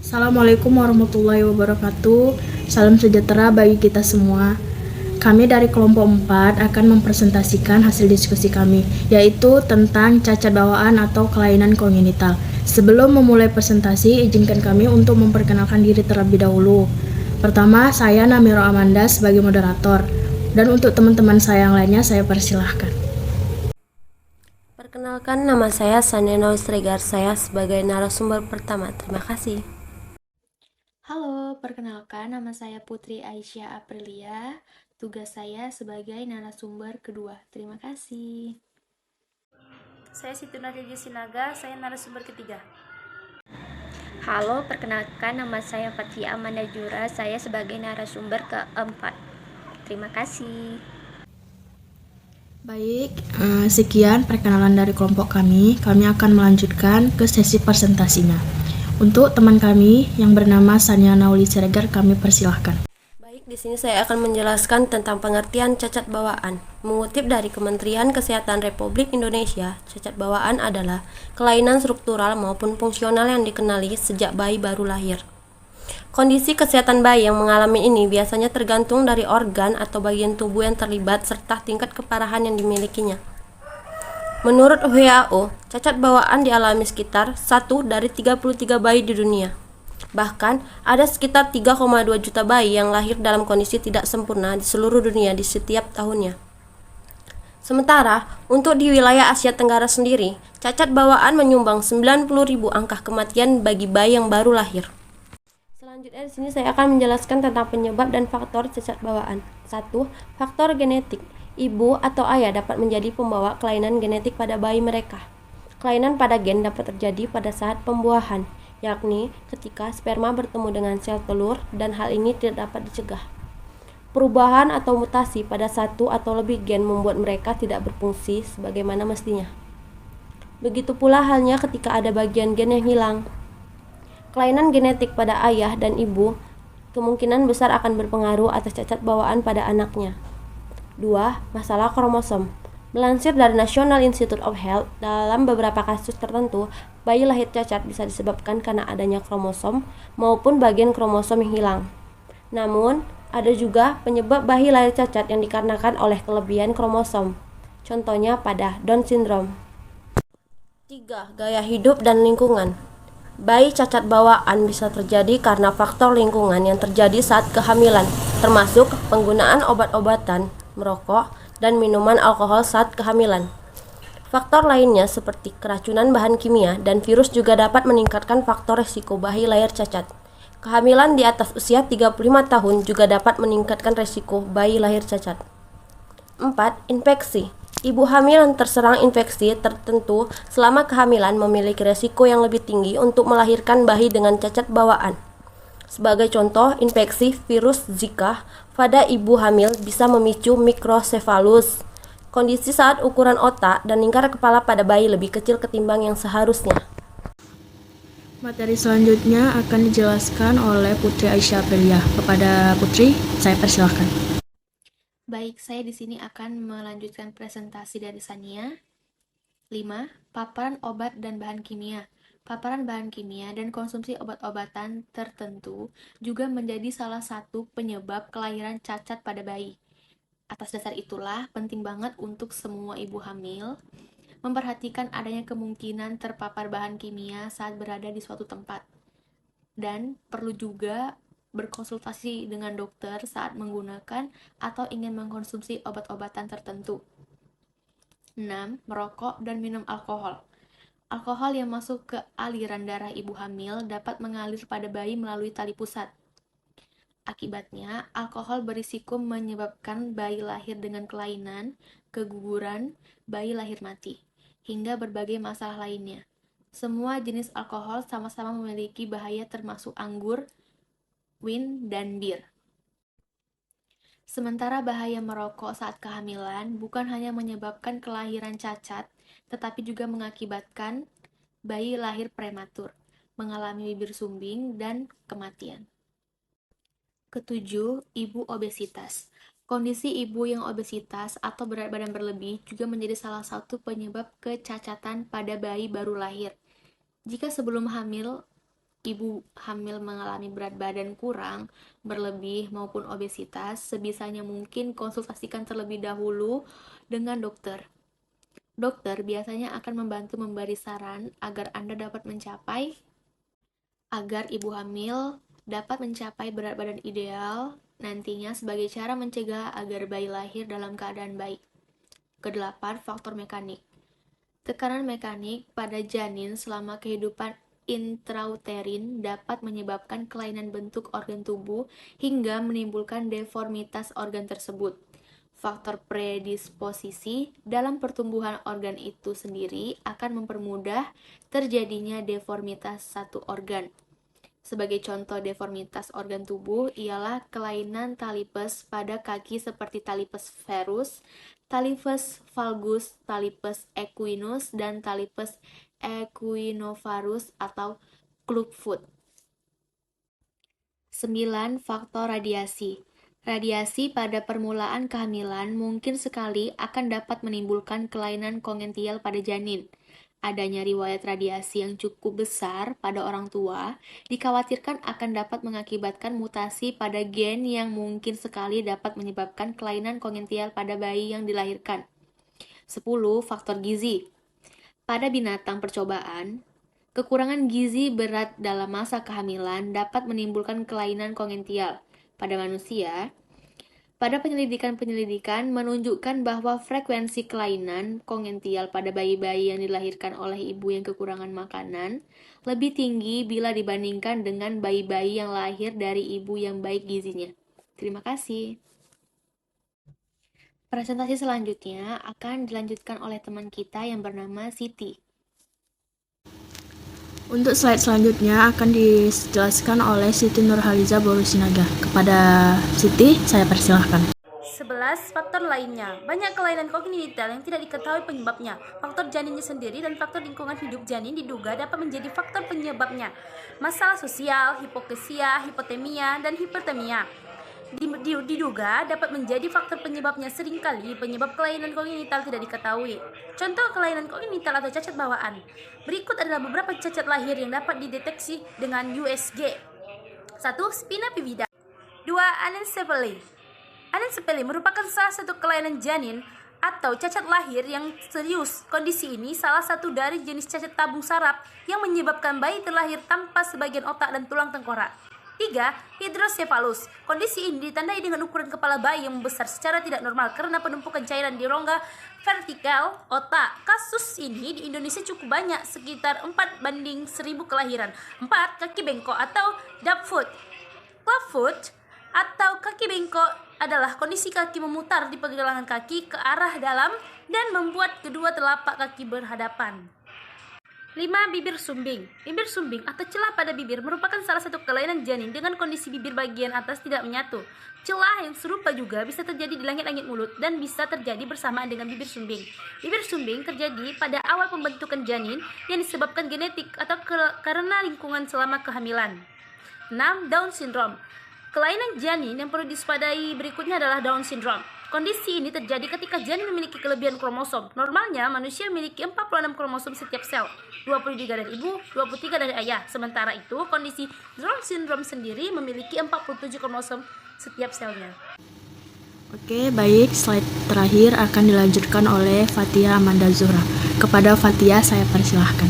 Assalamualaikum warahmatullahi wabarakatuh. Salam sejahtera bagi kita semua. Kami dari kelompok 4 akan mempresentasikan hasil diskusi kami, yaitu tentang cacat bawaan atau kelainan kongenital. Sebelum memulai presentasi, izinkan kami untuk memperkenalkan diri terlebih dahulu. Pertama, saya Namiro Amanda sebagai moderator, dan untuk teman-teman saya yang lainnya, saya persilahkan. Perkenalkan, nama saya Saneno Sregar, saya sebagai narasumber pertama. Terima kasih. Halo, perkenalkan nama saya Putri Aisyah Aprilia. Tugas saya sebagai narasumber kedua. Terima kasih. Saya Siti Nadia Sinaga, saya narasumber ketiga. Halo, perkenalkan nama saya Fatia Amanda Jura, saya sebagai narasumber keempat. Terima kasih. Baik, sekian perkenalan dari kelompok kami. Kami akan melanjutkan ke sesi presentasinya. Untuk teman kami yang bernama Sania Nauli Siregar, kami persilahkan. Baik, di sini saya akan menjelaskan tentang pengertian cacat bawaan. Mengutip dari Kementerian Kesehatan Republik Indonesia, cacat bawaan adalah kelainan struktural maupun fungsional yang dikenali sejak bayi baru lahir. Kondisi kesehatan bayi yang mengalami ini biasanya tergantung dari organ atau bagian tubuh yang terlibat serta tingkat keparahan yang dimilikinya. Menurut WHO, cacat bawaan dialami sekitar 1 dari 33 bayi di dunia. Bahkan, ada sekitar 3,2 juta bayi yang lahir dalam kondisi tidak sempurna di seluruh dunia di setiap tahunnya. Sementara, untuk di wilayah Asia Tenggara sendiri, cacat bawaan menyumbang 90.000 angka kematian bagi bayi yang baru lahir. Selanjutnya di sini saya akan menjelaskan tentang penyebab dan faktor cacat bawaan. 1. Faktor genetik. Ibu atau ayah dapat menjadi pembawa kelainan genetik pada bayi mereka. Kelainan pada gen dapat terjadi pada saat pembuahan, yakni ketika sperma bertemu dengan sel telur dan hal ini tidak dapat dicegah. Perubahan atau mutasi pada satu atau lebih gen membuat mereka tidak berfungsi sebagaimana mestinya. Begitu pula halnya ketika ada bagian gen yang hilang. Kelainan genetik pada ayah dan ibu kemungkinan besar akan berpengaruh atas cacat bawaan pada anaknya. 2. Masalah kromosom. Melansir dari National Institute of Health, dalam beberapa kasus tertentu, bayi lahir cacat bisa disebabkan karena adanya kromosom maupun bagian kromosom yang hilang. Namun, ada juga penyebab bayi lahir cacat yang dikarenakan oleh kelebihan kromosom. Contohnya pada Down syndrome. 3. Gaya hidup dan lingkungan. Bayi cacat bawaan bisa terjadi karena faktor lingkungan yang terjadi saat kehamilan, termasuk penggunaan obat-obatan, merokok, dan minuman alkohol saat kehamilan. Faktor lainnya seperti keracunan bahan kimia dan virus juga dapat meningkatkan faktor resiko bayi lahir cacat. Kehamilan di atas usia 35 tahun juga dapat meningkatkan resiko bayi lahir cacat. 4. Infeksi. Ibu hamil yang terserang infeksi tertentu selama kehamilan memiliki resiko yang lebih tinggi untuk melahirkan bayi dengan cacat bawaan. Sebagai contoh, infeksi virus Zika pada ibu hamil bisa memicu mikrosefalus, kondisi saat ukuran otak dan lingkar kepala pada bayi lebih kecil ketimbang yang seharusnya. Materi selanjutnya akan dijelaskan oleh Putri Aisyah Aprilia. Kepada Putri, saya persilahkan. Baik, saya di sini akan melanjutkan presentasi dari Sania. 5. Paparan obat dan bahan kimia. Paparan bahan kimia dan konsumsi obat-obatan tertentu juga menjadi salah satu penyebab kelahiran cacat pada bayi. Atas dasar itulah, penting banget untuk semua ibu hamil memperhatikan adanya kemungkinan terpapar bahan kimia saat berada di suatu tempat. Dan perlu juga berkonsultasi dengan dokter saat menggunakan atau ingin mengkonsumsi obat-obatan tertentu. 6. Merokok dan minum alkohol. Alkohol yang masuk ke aliran darah ibu hamil dapat mengalir pada bayi melalui tali pusat. Akibatnya, alkohol berisiko menyebabkan bayi lahir dengan kelainan, keguguran, bayi lahir mati, hingga berbagai masalah lainnya. Semua jenis alkohol sama-sama memiliki bahaya termasuk anggur, wine, dan bir. Sementara bahaya merokok saat kehamilan bukan hanya menyebabkan kelahiran cacat, tetapi juga mengakibatkan bayi lahir prematur, mengalami bibir sumbing, dan kematian. Ketujuh, ibu obesitas. Kondisi ibu yang obesitas atau berat badan berlebih juga menjadi salah satu penyebab kecacatan pada bayi baru lahir. Jika sebelum hamil, ibu hamil mengalami berat badan kurang, berlebih maupun obesitas, sebisanya mungkin konsultasikan terlebih dahulu dengan dokter. Dokter biasanya akan membantu memberi saran agar Anda dapat agar ibu hamil dapat mencapai berat badan ideal nantinya sebagai cara mencegah agar bayi lahir dalam keadaan baik. Kedelapan, faktor mekanik. Tekanan mekanik pada janin selama kehidupan intrauterin dapat menyebabkan kelainan bentuk organ tubuh hingga menimbulkan deformitas organ tersebut. Faktor predisposisi dalam pertumbuhan organ itu sendiri akan mempermudah terjadinya deformitas satu organ. Sebagai contoh deformitas organ tubuh ialah kelainan talipes pada kaki seperti talipes varus, talipes valgus, talipes equinus, dan talipes equinovarus atau clubfoot. 9. Faktor radiasi. Radiasi pada permulaan kehamilan mungkin sekali akan dapat menimbulkan kelainan kongenital pada janin. Adanya riwayat radiasi yang cukup besar pada orang tua dikhawatirkan akan dapat mengakibatkan mutasi pada gen yang mungkin sekali dapat menyebabkan kelainan kongenital pada bayi yang dilahirkan. 10. Faktor gizi. Pada binatang percobaan, kekurangan gizi berat dalam masa kehamilan dapat menimbulkan kelainan kongenital. Pada manusia, pada penyelidikan menunjukkan bahwa frekuensi kelainan kongenital pada bayi-bayi yang dilahirkan oleh ibu yang kekurangan makanan lebih tinggi bila dibandingkan dengan bayi-bayi yang lahir dari ibu yang baik gizinya. Terima kasih. Presentasi selanjutnya akan dilanjutkan oleh teman kita yang bernama Siti. Untuk slide selanjutnya akan dijelaskan oleh Siti Nurhaliza Borusinaga. Kepada Siti, saya persilahkan. 11. Faktor lainnya. Banyak kelainan kongenital yang tidak diketahui penyebabnya. Faktor janinnya sendiri dan faktor lingkungan hidup janin diduga dapat menjadi faktor penyebabnya. Masalah sosial, hipokesia, hipotemia, dan hipertemia diduga dapat menjadi faktor penyebabnya. Seringkali penyebab kelainan kongenital tidak diketahui. Contoh kelainan kongenital atau cacat bawaan. Berikut adalah beberapa cacat lahir yang dapat dideteksi dengan USG. 1. Spina bifida. 2. Anencephaly. Anencephaly merupakan salah satu kelainan janin atau cacat lahir yang serius. Kondisi ini salah satu dari jenis cacat tabung saraf yang menyebabkan bayi terlahir tanpa sebagian otak dan tulang tengkorak. 3. Hidrocephalus. Kondisi ini ditandai dengan ukuran kepala bayi yang membesar secara tidak normal karena penumpukan cairan di rongga vertikal otak. Kasus ini di Indonesia cukup banyak, sekitar 4:1000 kelahiran. 4. Kaki bengkok atau clubfoot. Clubfoot atau kaki bengkok adalah kondisi kaki memutar di pergelangan kaki ke arah dalam dan membuat kedua telapak kaki berhadapan. 5. Bibir sumbing. Bibir sumbing atau celah pada bibir merupakan salah satu kelainan janin dengan kondisi bibir bagian atas tidak menyatu. Celah yang serupa juga bisa terjadi di langit-langit mulut dan bisa terjadi bersamaan dengan bibir sumbing. Bibir sumbing terjadi pada awal pembentukan janin yang disebabkan genetik atau karena lingkungan selama kehamilan. 6. Down syndrome. Kelainan janin yang perlu diwaspadai berikutnya adalah Down syndrome. Kondisi ini terjadi ketika janin memiliki kelebihan kromosom. Normalnya, manusia memiliki 46 kromosom setiap sel, 23 dari ibu, 23 dari ayah. Sementara itu, kondisi Down syndrome sendiri memiliki 47 kromosom setiap selnya. Oke, baik. Slide terakhir akan dilanjutkan oleh Fatia Amanda Zuhra. Kepada Fatia, saya persilahkan.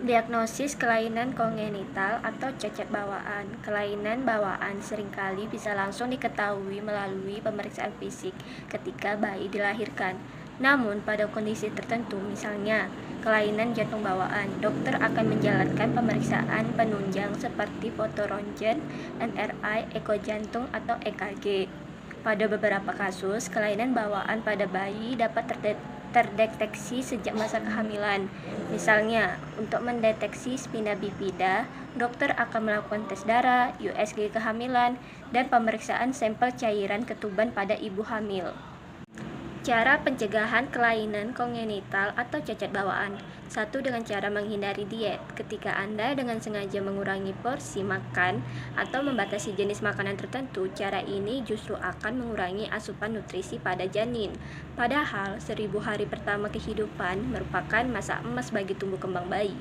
Diagnosis kelainan kongenital atau cacat bawaan. Kelainan bawaan seringkali bisa langsung diketahui melalui pemeriksaan fisik ketika bayi dilahirkan. Namun pada kondisi tertentu, misalnya kelainan jantung bawaan, dokter akan menjalankan pemeriksaan penunjang seperti foto röntgen, MRI, eko jantung atau EKG. Pada beberapa kasus, kelainan bawaan pada bayi dapat terdeteksi sejak masa kehamilan. Misalnya, untuk mendeteksi spina bifida, dokter akan melakukan tes darah, USG kehamilan, dan pemeriksaan sampel cairan ketuban pada ibu hamil. Cara pencegahan kelainan kongenital atau cacat bawaan. 1. Dengan cara menghindari diet. Ketika Anda dengan sengaja mengurangi porsi makan atau membatasi jenis makanan tertentu, cara ini justru akan mengurangi asupan nutrisi pada janin. Padahal 1000 hari pertama kehidupan merupakan masa emas bagi tumbuh kembang bayi.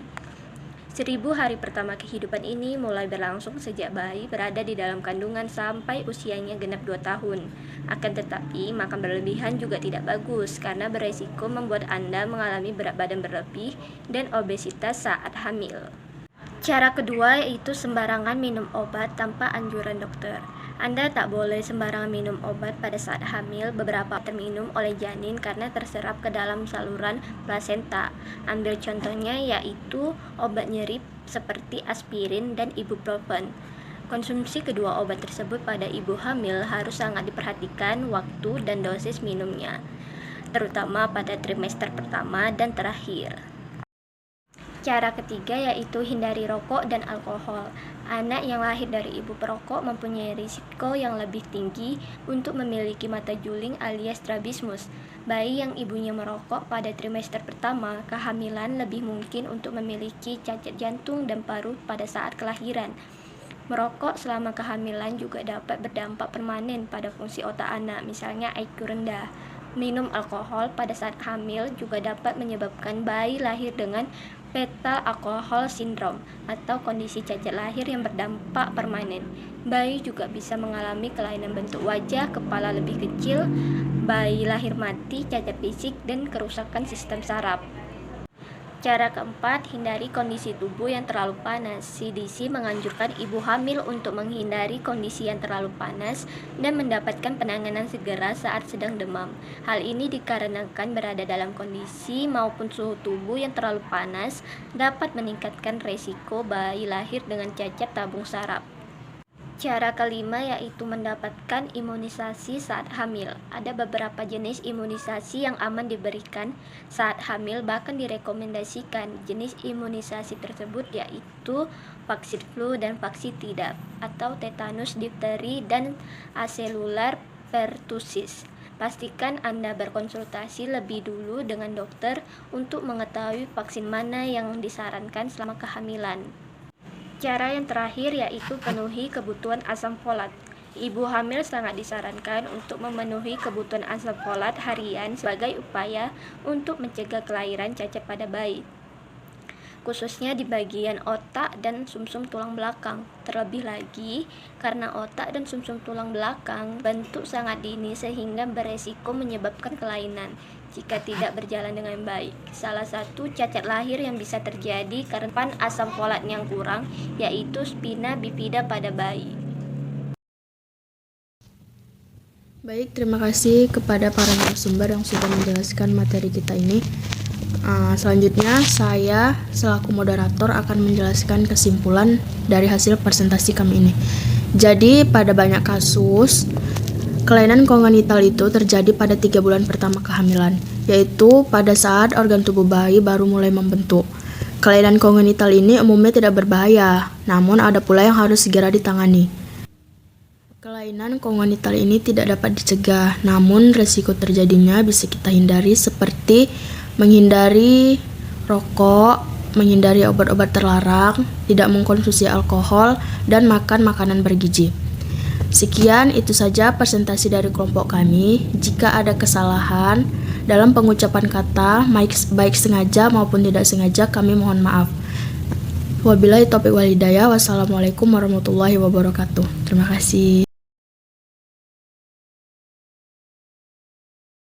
1000 hari pertama kehidupan ini mulai berlangsung sejak bayi berada di dalam kandungan sampai usianya genap 2 tahun. Akan tetapi, makan berlebihan juga tidak bagus karena beresiko membuat Anda mengalami berat badan berlebih dan obesitas saat hamil. Cara kedua yaitu sembarangan minum obat tanpa anjuran dokter. Anda tak boleh sembarangan minum obat pada saat hamil. Beberapa terminum oleh janin karena terserap ke dalam saluran plasenta. Ambil contohnya yaitu obat nyeri seperti aspirin dan ibuprofen. Konsumsi kedua obat tersebut pada ibu hamil harus sangat diperhatikan waktu dan dosis minumnya, terutama pada trimester pertama dan terakhir. Cara ketiga yaitu hindari rokok dan alkohol. Anak yang lahir dari ibu perokok mempunyai risiko yang lebih tinggi untuk memiliki mata juling alias strabismus. Bayi yang ibunya merokok pada trimester pertama kehamilan lebih mungkin untuk memiliki cacat jantung dan paru pada saat kelahiran. Merokok selama kehamilan juga dapat berdampak permanen pada fungsi otak anak, misalnya IQ rendah. Minum alkohol pada saat hamil juga dapat menyebabkan bayi lahir dengan fetal alcohol syndrome atau kondisi cacat lahir yang berdampak permanen. Bayi juga bisa mengalami kelainan bentuk wajah, kepala lebih kecil, bayi lahir mati, cacat fisik, dan kerusakan sistem saraf. Cara keempat, hindari kondisi tubuh yang terlalu panas. CDC menganjurkan ibu hamil untuk menghindari kondisi yang terlalu panas dan mendapatkan penanganan segera saat sedang demam. Hal ini dikarenakan berada dalam kondisi maupun suhu tubuh yang terlalu panas dapat meningkatkan resiko bayi lahir dengan cacat tabung saraf. Cara kelima yaitu mendapatkan imunisasi saat hamil. Ada beberapa jenis imunisasi yang aman diberikan saat hamil, bahkan direkomendasikan. Jenis imunisasi tersebut yaitu vaksin flu dan vaksin tidak, atau tetanus, difteri, dan aselular pertussis. Pastikan Anda berkonsultasi lebih dulu dengan dokter untuk mengetahui vaksin mana yang disarankan selama kehamilan. Cara yang terakhir yaitu penuhi kebutuhan asam folat. Ibu hamil sangat disarankan untuk memenuhi kebutuhan asam folat harian sebagai upaya untuk mencegah kelahiran cacat pada bayi, khususnya di bagian otak dan sumsum tulang belakang. Terlebih lagi, karena otak dan sumsum tulang belakang bentuk sangat dini sehingga beresiko menyebabkan kelainan jika tidak berjalan dengan baik. Salah satu cacat lahir yang bisa terjadi karena asam folat yang kurang yaitu spina bifida pada bayi. Baik, terima kasih kepada para narasumber yang sudah menjelaskan materi kita ini. Selanjutnya saya selaku moderator akan menjelaskan kesimpulan dari hasil presentasi kami ini. Jadi pada banyak kasus kelainan kongenital itu terjadi pada 3 bulan pertama kehamilan, yaitu pada saat organ tubuh bayi baru mulai membentuk. Kelainan kongenital ini umumnya tidak berbahaya, namun ada pula yang harus segera ditangani. Kelainan kongenital ini tidak dapat dicegah, namun resiko terjadinya bisa kita hindari seperti menghindari rokok, menghindari obat-obat terlarang, tidak mengkonsumsi alkohol, dan makan makanan bergizi. Sekian, itu saja presentasi dari kelompok kami. Jika ada kesalahan dalam pengucapan kata, baik sengaja maupun tidak sengaja, kami mohon maaf. Wabillahi taufiq wal hidayah. Wassalamualaikum warahmatullahi wabarakatuh. Terima kasih.